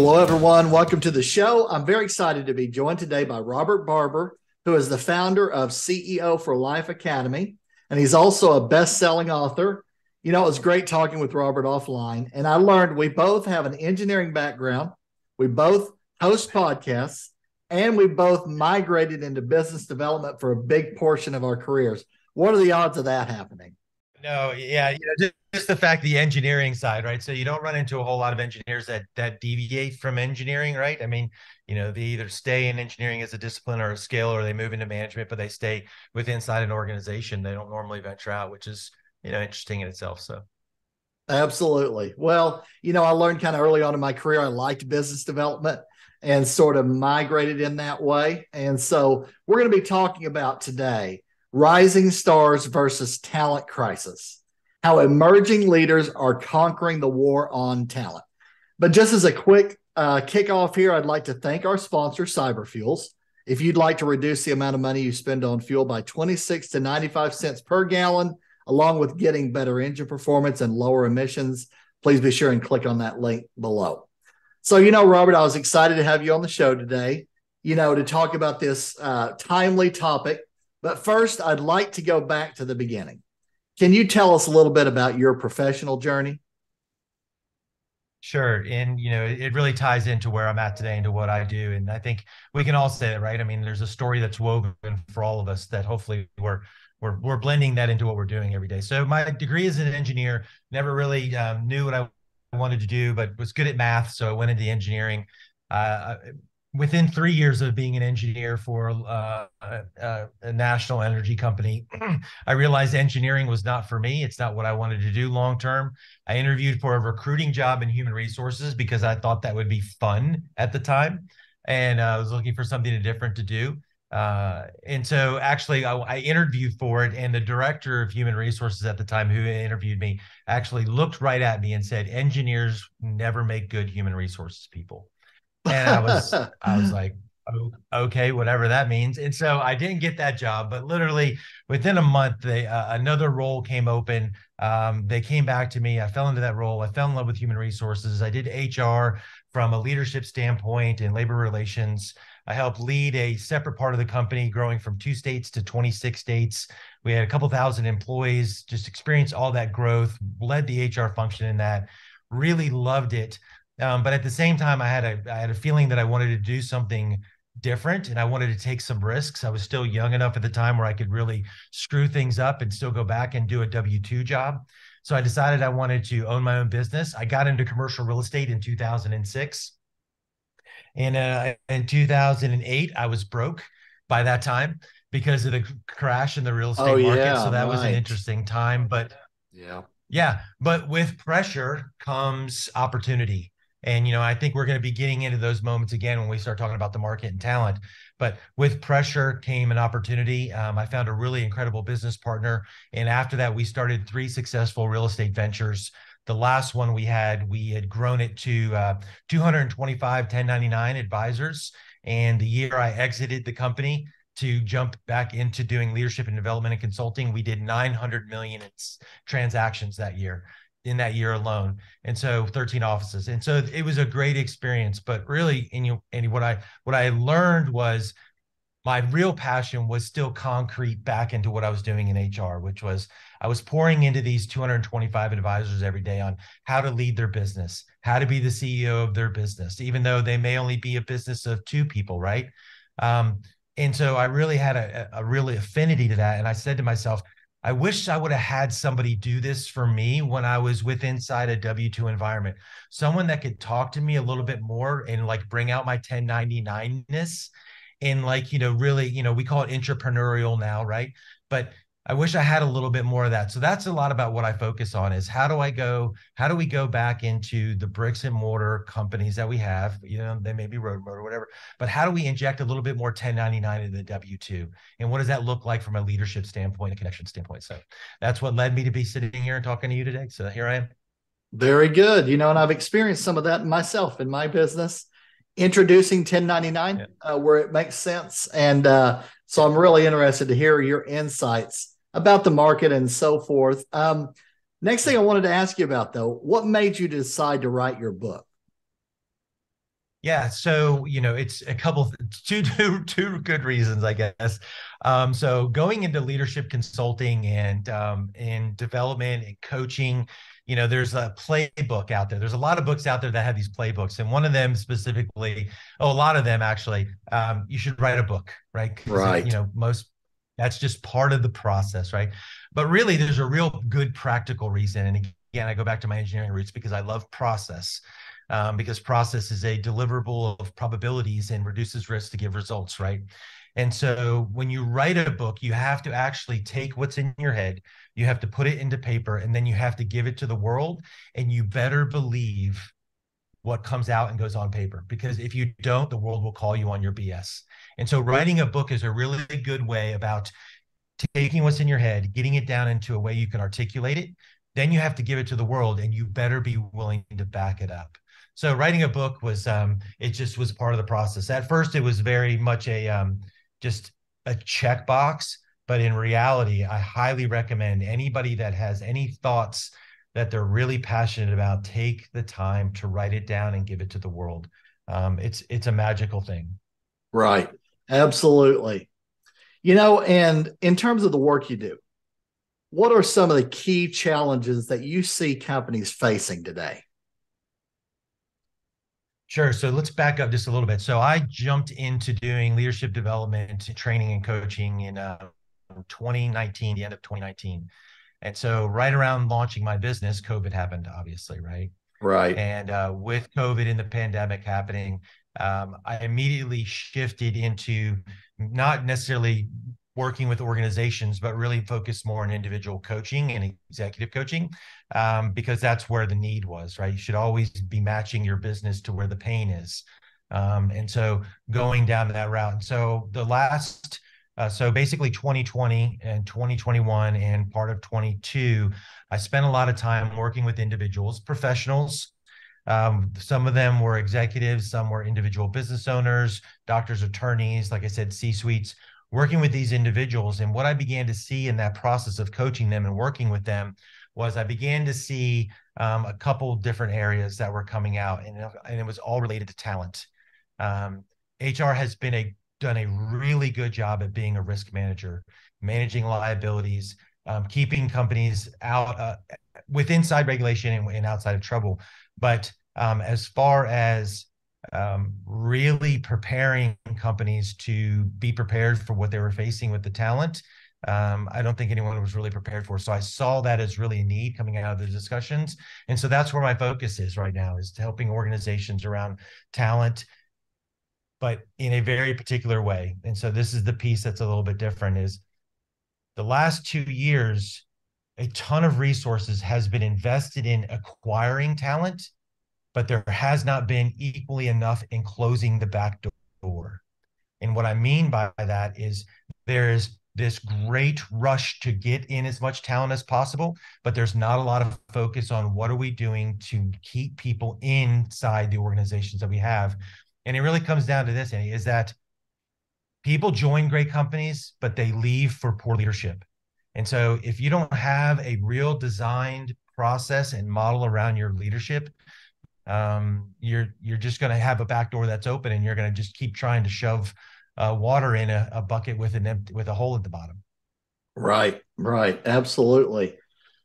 Hello, everyone. Welcome to the show. I'm very excited to be joined today by Robert Barber, who is the founder of CEO for Life Academy, and he's also a best-selling author. You know, it was great talking with Robert offline, and I learned we both have an engineering background. We both host podcasts, and we both migrated into business development for a big portion of our careers. What are the odds of that happening? No, yeah, just the fact the engineering side, right? So you don't run into a whole lot of engineers that deviate from engineering, right? I mean, they either stay in engineering as a discipline or a skill, or they move into management, but they stay inside an organization. They don't normally venture out, which is, interesting in itself. So Absolutely. Well, I learned kind of early on in my career, I liked business development and sort of migrated in that way. And so we're going to be talking about today rising stars versus talent crisis, how emerging leaders are conquering the war on talent. But just as a quick kickoff here, I'd like to thank our sponsor, Cyberfuels. If you'd like to reduce the amount of money you spend on fuel by 26 to 95 cents per gallon, along with getting better engine performance and lower emissions, please be sure and click on that link below. So, Robert, I was excited to have you on the show today, to talk about this timely topic. But first, I'd like to go back to the beginning. Can you tell us a little bit about your professional journey? sure. And, it really ties into where I'm at today, into what I do. And I think we can all say that, right? I mean, there's a story that's woven for all of us that hopefully we're blending that into what we're doing every day. So my degree is an engineer, never really knew what I wanted to do, but was good at math. So I went into engineering. Uh, Within 3 years of being an engineer for a national energy company, I realized engineering was not for me. It's not what I wanted to do long term. I interviewed for a recruiting job in human resources because I thought that would be fun at the time. And I was looking for something different to do. And so actually I interviewed for it, and the director of human resources at the time who interviewed me actually looked right at me and said, engineers never make good human resources people. And I was like, oh, okay, whatever that means. And so I didn't get that job, but literally within a month, they another role came open. They came back to me. I fell into that role. I fell in love with human resources. I did HR from a leadership standpoint and labor relations. I helped lead a separate part of the company, growing from 2 states to 26 states. We had a couple thousand employees, just experienced all that growth, led the HR function in that, really loved it. But at the same time, I had a feeling that I wanted to do something different, and I wanted to take some risks. I was still young enough at the time where I could really screw things up and still go back and do a W-2 job. So I decided I wanted to own my own business. I got into commercial real estate in 2006. And in 2008, I was broke by that time because of the crash in the real Oh, estate market. So yeah, that was an right. interesting time. But Yeah. yeah, but with pressure comes opportunity. And, I think we're going to be getting into those moments again when we start talking about the market and talent. But with pressure came an opportunity. I found a really incredible business partner. And after that, we started 3 successful real estate ventures. The last one we had grown it to 225 1099 advisors. And the year I exited the company to jump back into doing leadership and development and consulting, we did 900 million in transactions that year, in that year alone. And so 13 offices. And so it was a great experience. But really, and what I learned was my real passion was still concrete back into what I was doing in HR, which was I was pouring into these 225 advisors every day on how to lead their business, how to be the CEO of their business, even though they may only be a business of two people, right? And so I really had a really affinity to that. And I said to myself, I wish I would have had somebody do this for me when I was with inside a W-2 environment, someone that could talk to me a little bit more and like bring out my 1099-ness and like, really, we call it entrepreneurial now, right? But I wish I had a little bit more of that. So that's a lot about what I focus on is how do we go back into the bricks and mortar companies that we have, they may be road or whatever, but how do we inject a little bit more 1099 into the W-2? And what does that look like from a leadership standpoint, a connection standpoint? So that's what led me to be sitting here and talking to you today. So here I am. Very good. And I've experienced some of that myself in my business, introducing 1099 Yeah. where it makes sense. And so I'm really interested to hear your insights about the market and so forth. Next thing I wanted to ask you about, though, what made you decide to write your book? Yeah, so it's a couple two good reasons, I guess. So going into leadership consulting and in development and coaching, there's a playbook out there. There's a lot of books out there that have these playbooks, and one of them specifically, oh, a lot of them actually, you should write a book, right? Because Right. most that's just part of the process, right? But really, there's a real good practical reason. And again, I go back to my engineering roots because I love process because process is a deliverable of probabilities and reduces risk to give results, right? And so when you write a book, you have to actually take what's in your head, you have to put it into paper, and then you have to give it to the world. And you better believe what comes out and goes on paper, because if you don't, the world will call you on your BS. And so writing a book is a really good way about taking what's in your head, getting it down into a way you can articulate it. Then you have to give it to the world, and you better be willing to back it up. So writing a book was it just was part of the process. At first, it was very much a just a checkbox, but in reality, I highly recommend anybody that has any thoughts that they're really passionate about, take the time to write it down and give it to the world. It's a magical thing. Right. Absolutely. And in terms of the work you do, what are some of the key challenges that you see companies facing today? Sure. So let's back up just a little bit. So I jumped into doing leadership development, training, and coaching in 2019, the end of 2019. And so right around launching my business, COVID happened, obviously, right? Right. And with COVID and the pandemic happening, I immediately shifted into not necessarily working with organizations, but really focused more on individual coaching and executive coaching, because that's where the need was, right? You should always be matching your business to where the pain is. And so going down that route. And so so basically 2020 and 2021 and part of 22, I spent a lot of time working with individuals, professionals. Some of them were executives, some were individual business owners, doctors, attorneys, like I said, C-suites, working with these individuals. And what I began to see in that process of coaching them and working with them was I began to see a couple different areas that were coming out, and it was all related to talent. HR has done a really good job at being a risk manager, managing liabilities, keeping companies out with inside regulation and outside of trouble. But as far as really preparing companies to be prepared for what they were facing with the talent, I don't think anyone was really prepared for. So I saw that as really a need coming out of the discussions. And so that's where my focus is right now, is helping organizations around talent, but in a very particular way. And so this is the piece that's a little bit different, is the last 2 years, a ton of resources has been invested in acquiring talent, but there has not been equally enough in closing the back door. And what I mean by that is there's this great rush to get in as much talent as possible, but there's not a lot of focus on what are we doing to keep people inside the organizations that we have. And it really comes down to this, Andy, is that people join great companies, but they leave for poor leadership. And so if you don't have a real designed process and model around your leadership, you're just going to have a back door that's open, and you're going to just keep trying to shove water in a bucket with with a hole at the bottom. Right. Right. Absolutely.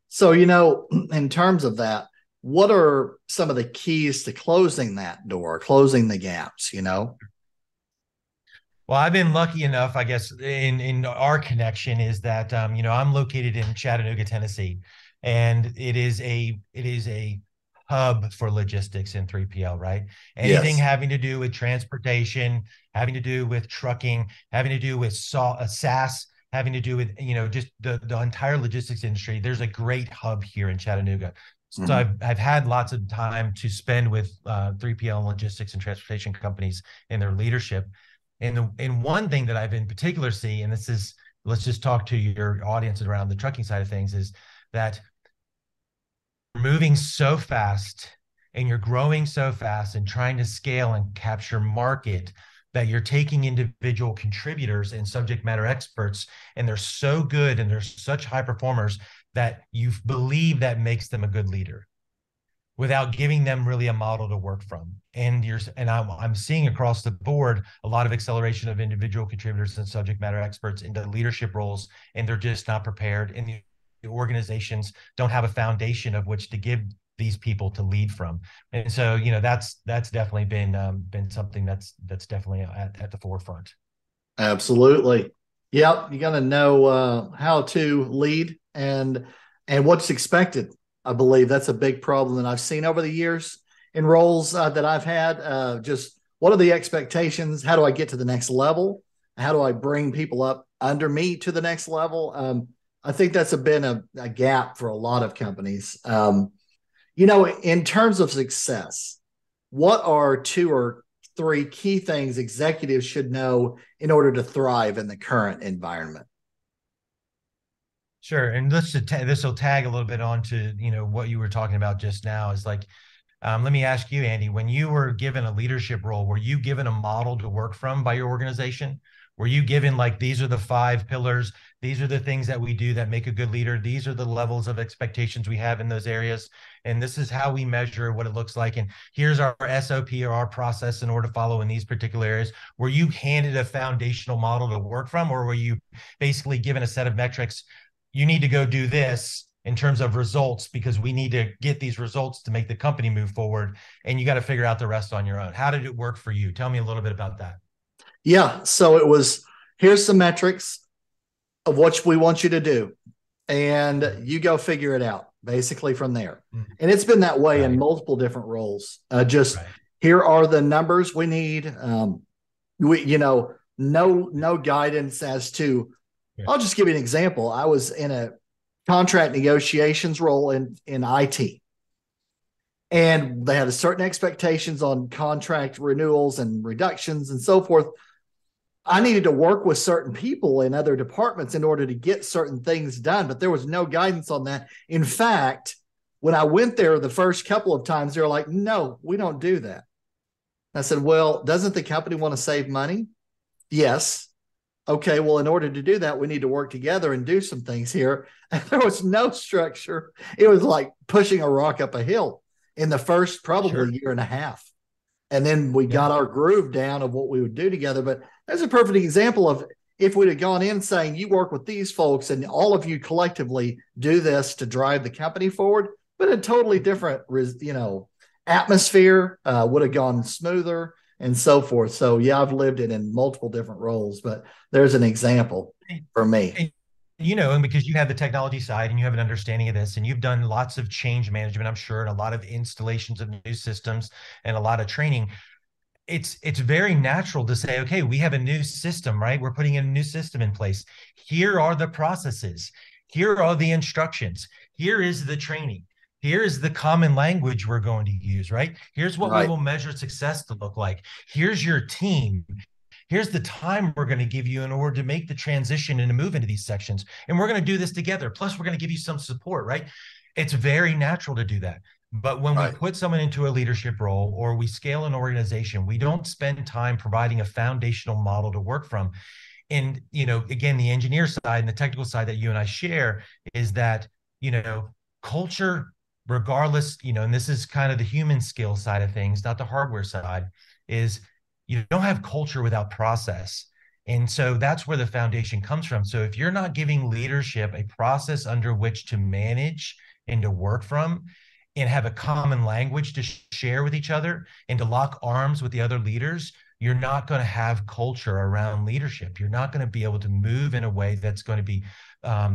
So, in terms of that, what are some of the keys to closing that door, closing the gaps? Well, I've been lucky enough, I guess, in our connection is that I'm located in Chattanooga, Tennessee, and it is a hub for logistics in 3PL, right? Anything Yes. having to do with transportation, having to do with trucking, having to do with SaaS, having to do with just the entire logistics industry. There's a great hub here in Chattanooga. So Mhm. I've had lots of time to spend with 3PL and logistics and transportation companies in their leadership. And one thing that I've in particular see, and this is, let's just talk to your audience around the trucking side of things, is that you're moving so fast and you're growing so fast and trying to scale and capture market, that you're taking individual contributors and subject matter experts, and they're so good and they're such high performers that you believe that makes them a good leader. without giving them really a model to work from. And I'm seeing across the board a lot of acceleration of individual contributors and subject matter experts into leadership roles, and they're just not prepared. And the organizations don't have a foundation of which to give these people to lead from. And so, that's definitely been something that's definitely at the forefront. Absolutely. Yep. You got to know how to lead and what's expected. I believe that's a big problem that I've seen over the years in roles that I've had. Just what are the expectations? How do I get to the next level? How do I bring people up under me to the next level? I think that's been a gap for a lot of companies. In terms of success, what are two or three key things executives should know in order to thrive in the current environment? Sure. And this will tag a little bit onto, what you were talking about just now is like, let me ask you, Andy, when you were given a leadership role, were you given a model to work from by your organization? Were you given like, these are the 5 pillars? These are the things that we do that make a good leader. These are the levels of expectations we have in those areas. And this is how we measure what it looks like. And here's our SOP or our process in order to follow in these particular areas. Were you handed a foundational model to work from, or were you basically given a set of metrics? You need to go do this in terms of results because we need to get these results to make the company move forward. And you got to figure out the rest on your own. How did it work for you? Tell me a little bit about that. Yeah. So it was, here's some metrics of what we want you to do, and you go figure it out basically from there. And it's been that way in Right. multiple different roles. Just Right. here are the numbers we need. No guidance as to, Yeah. I'll just give you an example. I was in a contract negotiations role in IT, and they had a certain expectations on contract renewals and reductions and so forth. I needed to work with certain people in other departments in order to get certain things done, but there was no guidance on that. In fact, when I went there the first couple of times, they were like, no, we don't do that. I said, well, doesn't the company want to save money? Yes. Okay, well, in order to do that, we need to work together and do some things here. And there was no structure. It was like pushing a rock up a hill in the first probably Sure. year and a half. And then we Yeah. got our groove down of what we would do together. But that's a perfect example of if we'd have gone in saying, you work with these folks and all of you collectively do this to drive the company forward, but a totally different, atmosphere would have gone smoother and so forth. So yeah, I've lived it in multiple different roles, but there's an example for me. And, and because you have the technology side and you have an understanding of this, and you've done lots of change management, I'm sure, and a lot of installations of new systems and a lot of training, it's very natural to say, okay, we have a new system, right? We're putting a new system in place. Here are the processes. Here are the instructions. Here is the training. Here is the common language we're going to use, right? Here's what we Right. will measure success to look like. Here's your team. Here's the time we're going to give you in order to make the transition and to move into these sections. And we're going to do this together. Plus, we're going to give you some support, right? It's very natural to do that. But when we Right. put someone into a leadership role or we scale an organization, we don't spend time providing a foundational model to work from. And, again, the engineer side and the technical side that you and I share is that, culture, regardless, and this is kind of the human skill side of things, not the hardware side, is you don't have culture without process. And so that's where the foundation comes from. So if you're not giving leadership a process under which to manage and to work from, and have a common language to share with each other and to lock arms with the other leaders, you're not going to have culture around leadership. You're not going to be able to move in a way that's going to be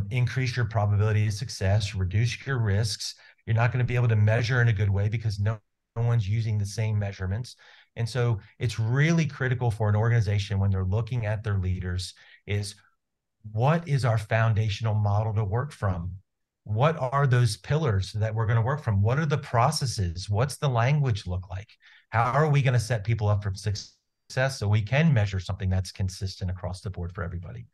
increase your probability of success, reduce your risks. You're not going to be able to measure in a good way because no one's using the same measurements. And so it's really critical for an organization when they're looking at their leaders is, what is our foundational model to work from? What are those pillars that we're going to work from? What are the processes? What's the language look like? How are we going to set people up for success so we can measure something that's consistent across the board for everybody?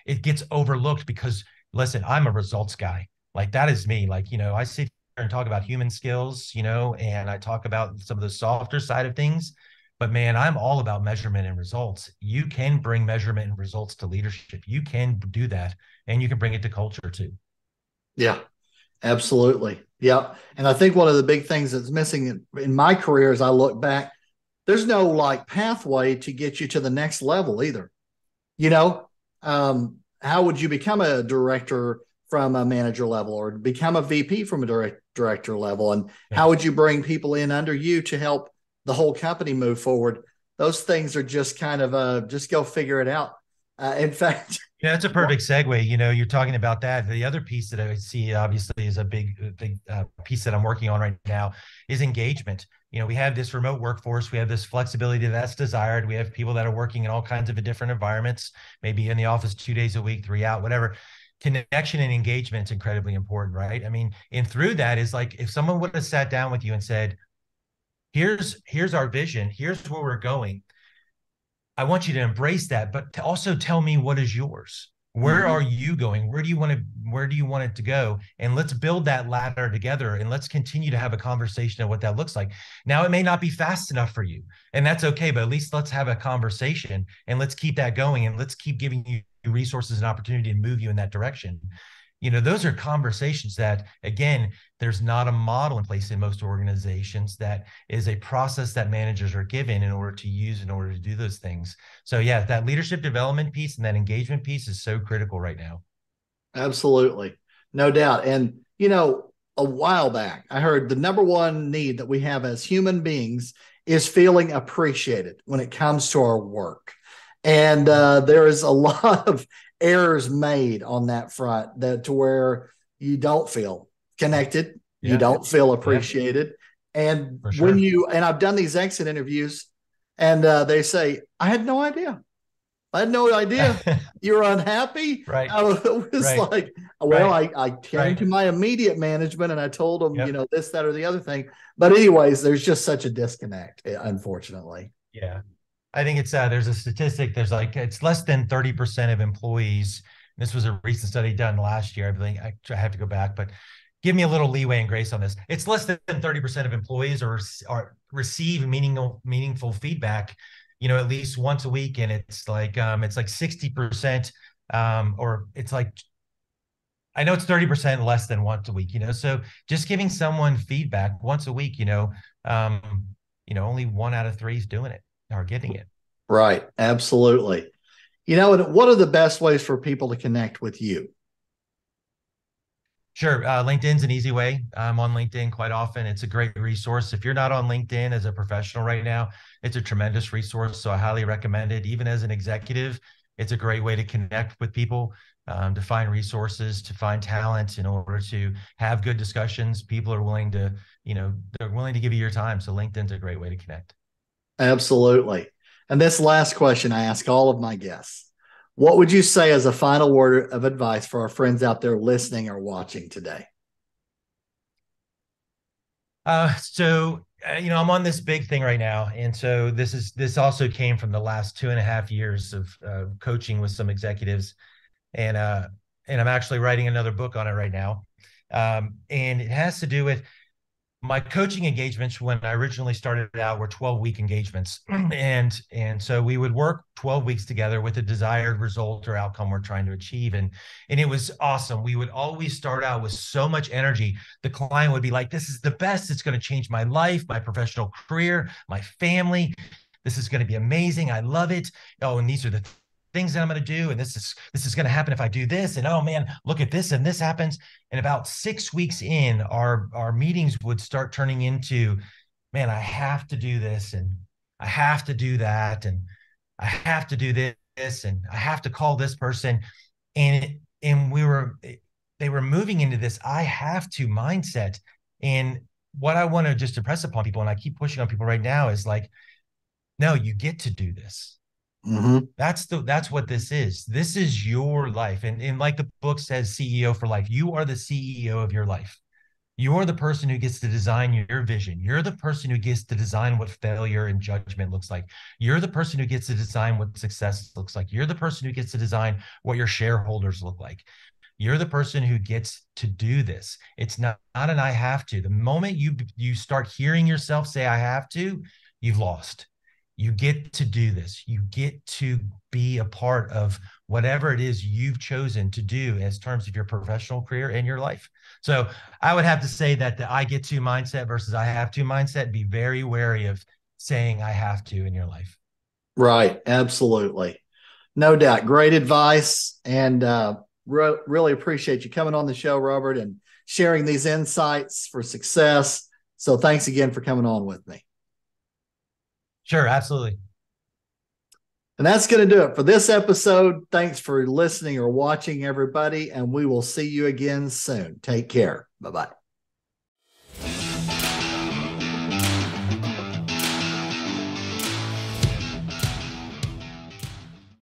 It gets overlooked because, listen, I'm a results guy. Like, that is me. Like, I sit here and talk about human skills, and I talk about some of the softer side of things. But man, I'm all about measurement and results. You can bring measurement and results to leadership. You can do that, and you can bring it to culture too. Yeah. Absolutely. Yeah. And I think one of the big things that's missing in my career as I look back, there's no like pathway to get you to the next level either. You know, how would you become a director from a manager level or become a VP from a director level? And how would you bring people in under you to help the whole company move forward? Those things are just kind of just go figure it out. In fact, Yeah, that's a perfect segue. You know, you're talking about that. The other piece that I see, obviously, is a big piece that I'm working on right now is engagement. You know, we have this remote workforce, we have this flexibility that's desired. We have people that are working in all kinds of different environments, maybe in the office 2 days a week, three out, whatever. Connection and engagement is incredibly important, right? I mean, and through that is like if someone would have sat down with you and said, here's our vision, here's where we're going. I want you to embrace that, but to also tell me what is yours. Where mm-hmm. are you going? Where do you want it to go? And let's build that ladder together and let's continue to have a conversation of what that looks like. Now it may not be fast enough for you, and that's okay, but at least let's have a conversation and let's keep that going and let's keep giving you resources and opportunity to move you in that direction. You know, those are conversations that, again, there's not a model in place in most organizations. That is a process that managers are given in order to use in order to do those things. So yeah, that leadership development piece and that engagement piece is so critical right now. Absolutely. No doubt. And, a while back, I heard the number one need that we have as human beings is feeling appreciated when it comes to our work. And there is a lot of errors made on that front that to where you don't feel connected, you Yeah, don't feel yeah, appreciated. And for sure. I've done these exit interviews and they say, I had no idea. I had no idea you were unhappy. Right, I was right, like, well, right, I came right. to my immediate management and I told them, Yep. this, that, or the other thing. But anyways, there's just such a disconnect, unfortunately. Yeah. I think it's there's a statistic, there's like it's less than 30% of employees. This was a recent study done last year. I believe I have to go back, but give me a little leeway and grace on this. It's less than 30% of employees are receive meaningful feedback, at least once a week. And it's like 60%, or it's like I know it's 30% less than once a week, so just giving someone feedback once a week, only 1 out of 3 is doing it or getting it. Right. Absolutely. And what are the best ways for people to connect with you? Sure. LinkedIn's an easy way. I'm on LinkedIn quite often. It's a great resource. If you're not on LinkedIn as a professional right now, it's a tremendous resource. So I highly recommend it. Even as an executive, it's a great way to connect with people, to find resources, to find talent in order to have good discussions. People are willing to, they're willing to give you your time. So LinkedIn's a great way to connect. Absolutely. And this last question I ask all of my guests. What would you say as a final word of advice for our friends out there listening or watching today? I'm on this big thing right now, and so this also came from the last 2.5 years of coaching with some executives, and I'm actually writing another book on it right now, and it has to do with my coaching engagements. When I originally started out, were 12-week engagements, and so we would work 12 weeks together with a desired result or outcome we're trying to achieve, and it was awesome. We would always start out with so much energy. The client would be like, "This is the best. It's going to change my life, my professional career, my family. This is going to be amazing. I love it. Oh, and these are the things that I'm going to do, and this is going to happen if I do this, and oh man, look at this, and this happens." And about 6 weeks in, our meetings would start turning into, man, I have to do this, and I have to do that, and I have to do this, and I have to call this person, and they were moving into this I have to mindset. And what I want to just impress upon people, and I keep pushing on people right now, is like, no, you get to do this. Mm-hmm. That's what this is. This is your life. And like the book says, CEO for life, you are the CEO of your life. You're the person who gets to design your vision. You're the person who gets to design what failure and judgment looks like. You're the person who gets to design what success looks like. You're the person who gets to design what your shareholders look like. You're the person who gets to do this. It's not an I have to. The moment you start hearing yourself say I have to, you've lost. You get to do this. You get to be a part of whatever it is you've chosen to do as terms of your professional career and your life. So I would have to say that the I get to mindset versus I have to mindset, be very wary of saying I have to in your life. Right. Absolutely. No doubt. Great advice. And really appreciate you coming on the show, Robert, and sharing these insights for success. So thanks again for coming on with me. Sure, absolutely. And that's going to do it for this episode. Thanks for listening or watching, everybody. And we will see you again soon. Take care. Bye-bye.